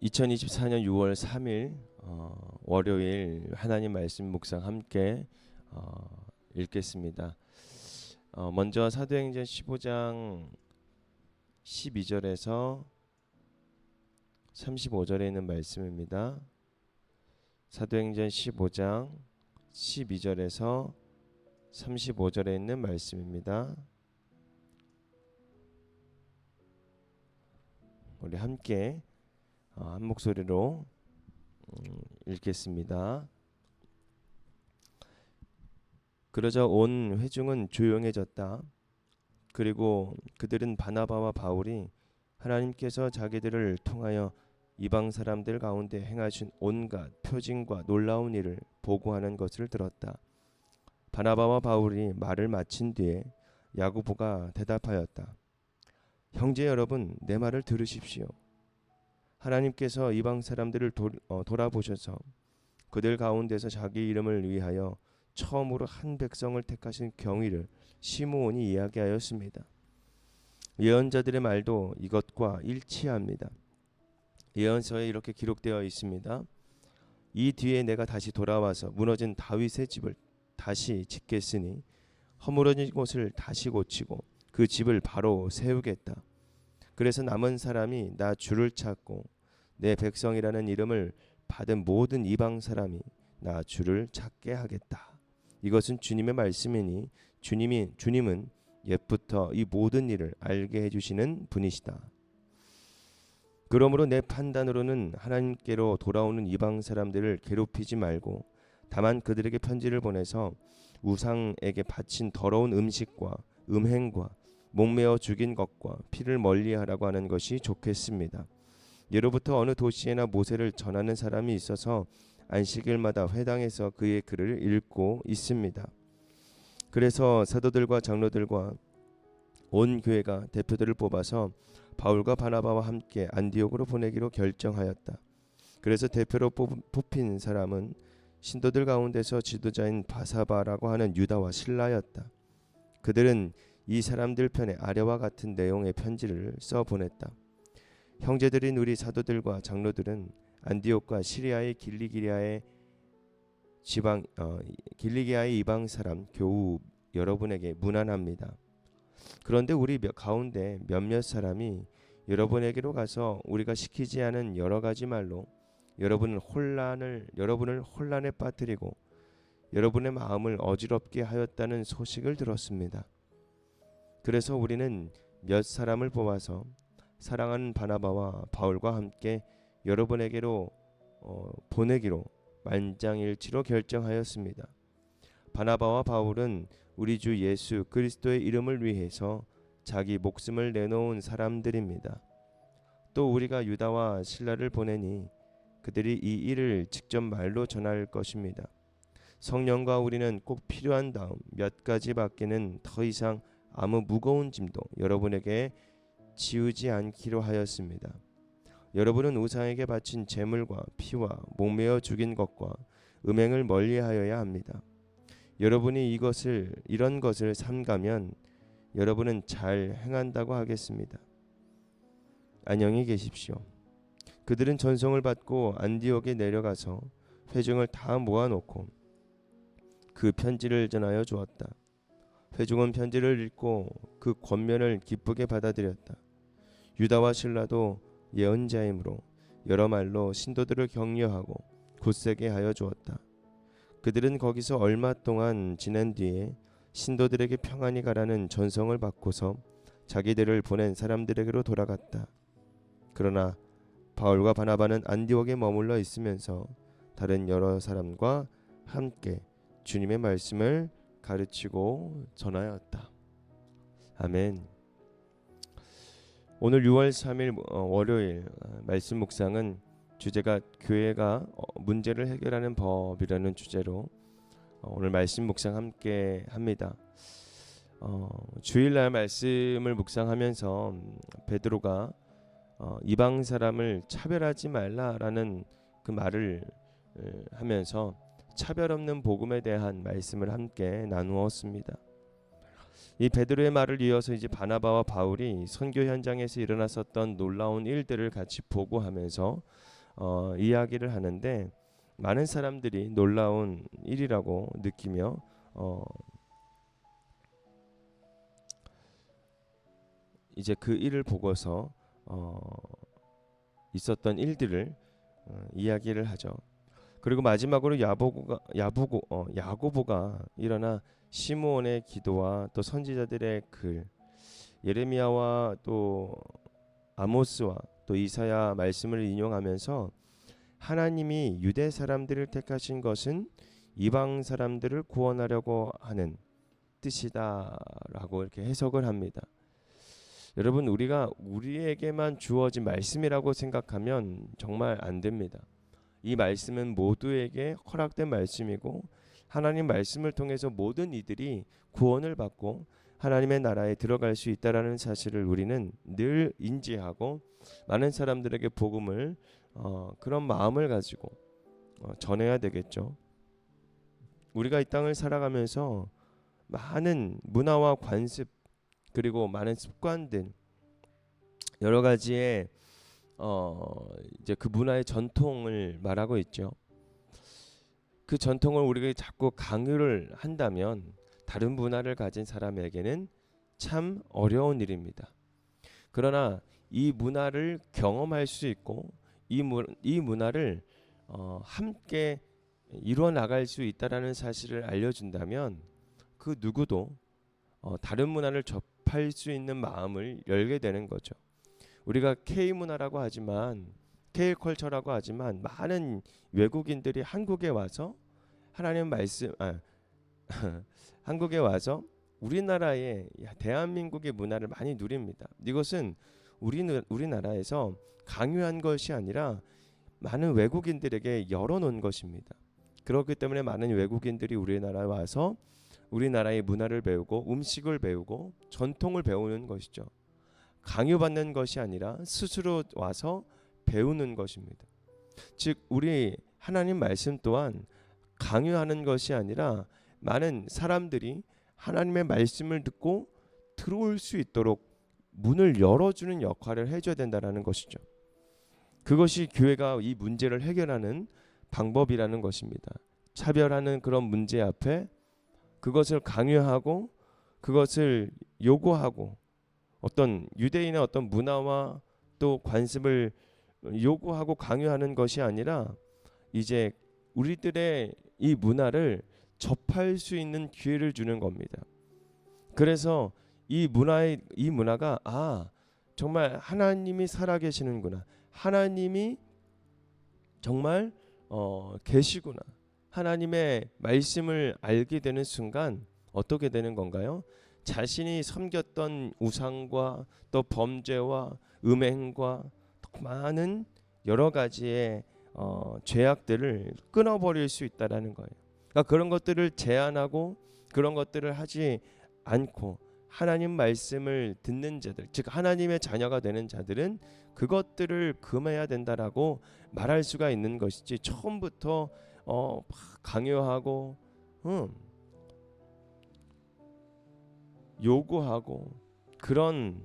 2024년 6월 3일 월요일 하나님 말씀 묵상 함께 읽겠습니다. 먼저 사도행전 15장 12절에서 35절에 있는 말씀입니다. 사도행전 15장 12절에서 35절에 있는 말씀입니다. 우리 함께 한 목소리로 읽겠습니다. 그러자 온 회중은 조용해졌다. 그리고 그들은 바나바와 바울이 하나님께서 자기들을 통하여 이방 사람들 가운데 행하신 온갖 표징과 놀라운 일을 보고하는 것을 들었다. 바나바와 바울이 말을 마친 뒤에 야고보가 대답하였다. 형제 여러분, 내 말을 들으십시오. 하나님께서 이방 사람들을 돌아보셔서 그들 가운데서 자기 이름을 위하여 처음으로 한 백성을 택하신 경위를 시므온이 이야기하였습니다. 예언자들의 말도 이것과 일치합니다. 예언서에 이렇게 기록되어 있습니다. 이 뒤에 내가 다시 돌아와서 무너진 다윗의 집을 다시 짓겠으니 허물어진 곳을 다시 고치고 그 집을 바로 세우겠다. 그래서 남은 사람이 나 주를 찾고 내 백성이라는 이름을 받은 모든 이방 사람이 나 주를 찾게 하겠다. 이것은 주님의 말씀이니 주님은 옛부터 이 모든 일을 알게 해주시는 분이시다. 그러므로 내 판단으로는 하나님께로 돌아오는 이방 사람들을 괴롭히지 말고 다만 그들에게 편지를 보내서 우상에게 바친 더러운 음식과 음행과 목매어 죽인 것과 피를 멀리하라고 하는 것이 좋겠습니다. 예로부터 어느 도시에나 모세를 전하는 사람이 있어서 안식일마다 회당에서 그의 글을 읽고 있습니다. 그래서 사도들과 장로들과 온 교회가 대표들을 뽑아서 바울과 바나바와 함께 안디옥으로 보내기로 결정하였다. 그래서 대표로 뽑힌 사람은 신도들 가운데서 지도자인 바사바라고 하는 유다와 실라였다. 그들은 이 사람들 편에 아래와 같은 내용의 편지를 써 보냈다. 형제들인 우리 사도들과 장로들은 안디옥과 시리아의 길리기아의 이방 사람 교우 여러분에게 문안합니다. 그런데 우리 가운데 몇몇 사람이 여러분에게로 가서 우리가 시키지 않은 여러 가지 말로 여러분을 혼란에 빠뜨리고 여러분의 마음을 어지럽게 하였다는 소식을 들었습니다. 그래서 우리는 몇 사람을 뽑아서 사랑하는 바나바와 바울과 함께 여러분에게로 보내기로 만장일치로 결정하였습니다. 바나바와 바울은 우리 주 예수 그리스도의 이름을 위해서 자기 목숨을 내놓은 사람들입니다. 또 우리가 유다와 실라를 보내니 그들이 이 일을 직접 말로 전할 것입니다. 성령과 우리는 꼭 필요한 다음 몇 가지밖에는 더 이상 아무 무거운 짐도 여러분에게 지우지 않기로 하였습니다. 여러분은 우상에게 바친 제물과 피와 목매어 죽인 것과 음행을 멀리하여야 합니다. 여러분이 이런 것을 삼가면 여러분은 잘 행한다고 하겠습니다. 안녕히 계십시오. 그들은 전송을 받고 안디옥에 내려가서 회중을 다 모아놓고 그 편지를 전하여 주었다. 회중은 편지를 읽고 그 권면을 기쁘게 받아들였다. 유다와 실라도 예언자이므로 여러 말로 신도들을 격려하고 굳세게 하여 주었다. 그들은 거기서 얼마 동안 지낸 뒤에 신도들에게 평안히 가라는 전성을 받고서 자기들을 보낸 사람들에게로 돌아갔다. 그러나 바울과 바나바는 안디옥에 머물러 있으면서 다른 여러 사람과 함께 주님의 말씀을 가르치고 전하였다. 아멘. 오늘 6월 3일 월요일 말씀 묵상은 주제가 교회가 문제를 해결하는 법이라는 주제로 오늘 말씀 묵상 함께 합니다. 주일날 말씀을 묵상하면서 베드로가 이방 사람을 차별하지 말라라는 그 말을 하면서 차별 없는 복음에 대한 말씀을 함께 나누었습니다. 이 베드로의 말을 이어서 이제 바나바와 바울이 선교 현장에서 일어났었던 놀라운 일들을 같이 보고하면서 이야기를 하는데 많은 사람들이 놀라운 일이라고 느끼며 이제 그 일을 보고서 있었던 일들을 이야기를 하죠. 그리고 마지막으로 야고보가 일어나 시므온의 기도와 또 선지자들의 글, 예레미야와 또 아모스와 또 이사야 말씀을 인용하면서 하나님이 유대 사람들을 택하신 것은 이방 사람들을 구원하려고 하는 뜻이다라고 이렇게 해석을 합니다. 여러분, 우리가 우리에게만 주어진 말씀이라고 생각하면 정말 안 됩니다. 이 말씀은 모두에게 허락된 말씀이고 하나님 말씀을 통해서 모든 이들이 구원을 받고 하나님의 나라에 들어갈 수 있다라는 사실을 우리는 늘 인지하고 많은 사람들에게 복음을 그런 마음을 가지고 전해야 되겠죠. 우리가 이 땅을 살아가면서 많은 문화와 관습 그리고 많은 습관들 여러 가지의 이제 그 문화의 전통을 말하고 있죠. 그 전통을 우리가 자꾸 강요를 한다면 다른 문화를 가진 사람에게는 참 어려운 일입니다. 그러나 이 문화를 경험할 수 있고 이 문화를 함께 이루어 나갈 수 있다라는 사실을 알려준다면 그 누구도 다른 문화를 접할 수 있는 마음을 열게 되는 거죠. 우리가 K 문화라고 하지만 K 컬처라고 하지만 많은 외국인들이 한국에 와서 하나님 말씀 한국에 와서 우리나라의 대한민국의 문화를 많이 누립니다. 이것은 우리나라에서 강요한 것이 아니라 많은 외국인들에게 열어놓은 것입니다. 그렇기 때문에 많은 외국인들이 우리나라에 와서 우리나라의 문화를 배우고 음식을 배우고 전통을 배우는 것이죠. 강요받는 것이 아니라 스스로 와서 배우는 것입니다. 즉 우리 하나님 말씀 또한 강요하는 것이 아니라 많은 사람들이 하나님의 말씀을 듣고 들어올 수 있도록 문을 열어주는 역할을 해줘야 된다는 것이죠. 그것이 교회가 이 문제를 해결하는 방법이라는 것입니다. 차별하는 그런 문제 앞에 그것을 강요하고 그것을 요구하고 어떤 유대인의 어떤 문화와 또 관습을 요구하고 강요하는 것이 아니라 이제 우리들의 이 문화를 접할 수 있는 기회를 주는 겁니다. 그래서 이 문화가 정말 하나님이 살아계시는구나. 하나님이 정말 계시구나. 하나님의 말씀을 알게 되는 순간 어떻게 되는 건가요? 자신이 섬겼던 우상과 또 범죄와 음행과 또 많은 여러 가지의 죄악들을 끊어버릴 수 있다라는 거예요. 그러니까 그런 것들을 제한하고 그런 것들을 하지 않고 하나님 말씀을 듣는 자들, 즉 하나님의 자녀가 되는 자들은 그것들을 금해야 된다라고 말할 수가 있는 것이지 처음부터 강요하고 요구하고 그런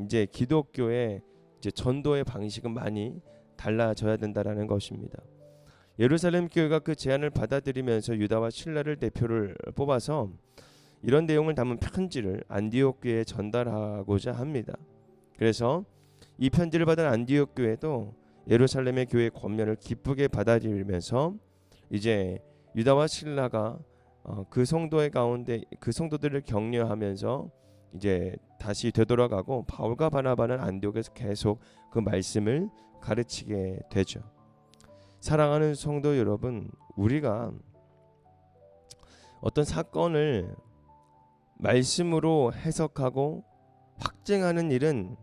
이제 기독교의 이제 전도의 방식은 많이 달라져야 된다라는 것입니다. 예루살렘 교회가 그 제안을 받아들이면서 유다와 실라를 대표를 뽑아서 이런 내용을 담은 편지를 안디옥 교회에 전달하고자 합니다. 그래서 이 편지를 받은 안디옥 교회도 예루살렘의 교회 권면을 기쁘게 받아들이면서 이제 유다와 실라가 그 성도의 가운데 그 성도들을 격려하면서 이제 다시 되돌아가고 바울과 바나바는 안디옥에서 계속 그 말씀을 가르치게 되죠. 사랑하는 성도 여러분, 우리가 어떤 사건을 말씀으로 해석하고 확증하는 일은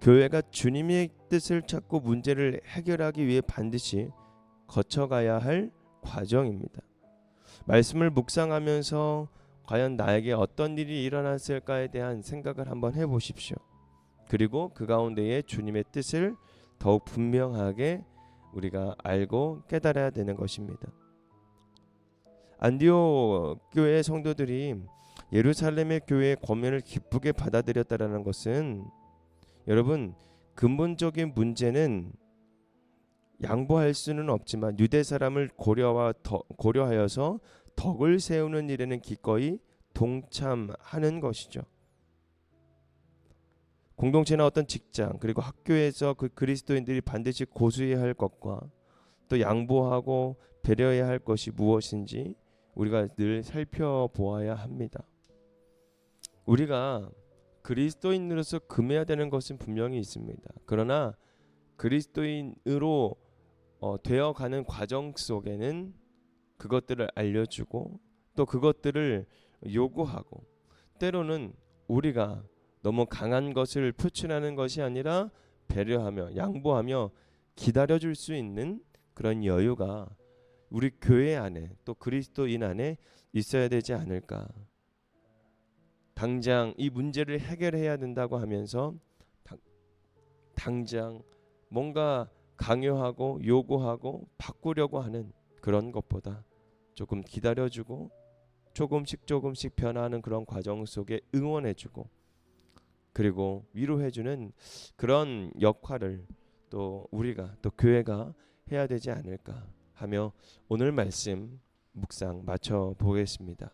교회가 주님의 뜻을 찾고 문제를 해결하기 위해 반드시 거쳐가야 할 과정입니다. 말씀을 묵상하면서 과연 나에게 어떤 일이 일어났을까에 대한 생각을 한번 해보십시오. 그리고 그 가운데에 주님의 뜻을 더욱 분명하게 우리가 알고 깨달아야 되는 것입니다. 안디옥 교회의 성도들이 예루살렘의 교회의 권면을 기쁘게 받아들였다라는 것은 여러분 근본적인 문제는 양보할 수는 없지만 유대 사람을 고려하여서 덕을 세우는 일에는 기꺼이 동참하는 것이죠. 공동체나 어떤 직장 그리고 학교에서 그 그리스도인들이 반드시 고수해야 할 것과 또 양보하고 배려해야 할 것이 무엇인지 우리가 늘 살펴보아야 합니다. 우리가 그리스도인으로서 금해야 되는 것은 분명히 있습니다. 그러나 그리스도인으로 되어가는 과정 속에는 그것들을 알려주고 또 그것들을 요구하고 때로는 우리가 너무 강한 것을 표출하는 것이 아니라 배려하며 양보하며 기다려줄 수 있는 그런 여유가 우리 교회 안에 또 그리스도인 안에 있어야 되지 않을까. 당장 이 문제를 해결해야 된다고 하면서 당장 뭔가 강요하고 요구하고 바꾸려고 하는 그런 것보다 조금 기다려주고 조금씩 변화하는 그런 과정 속에 응원해주고 그리고 위로해주는 그런 역할을 또 우리가 또 교회가 해야 되지 않을까 하며 오늘 말씀 묵상 마쳐 보겠습니다.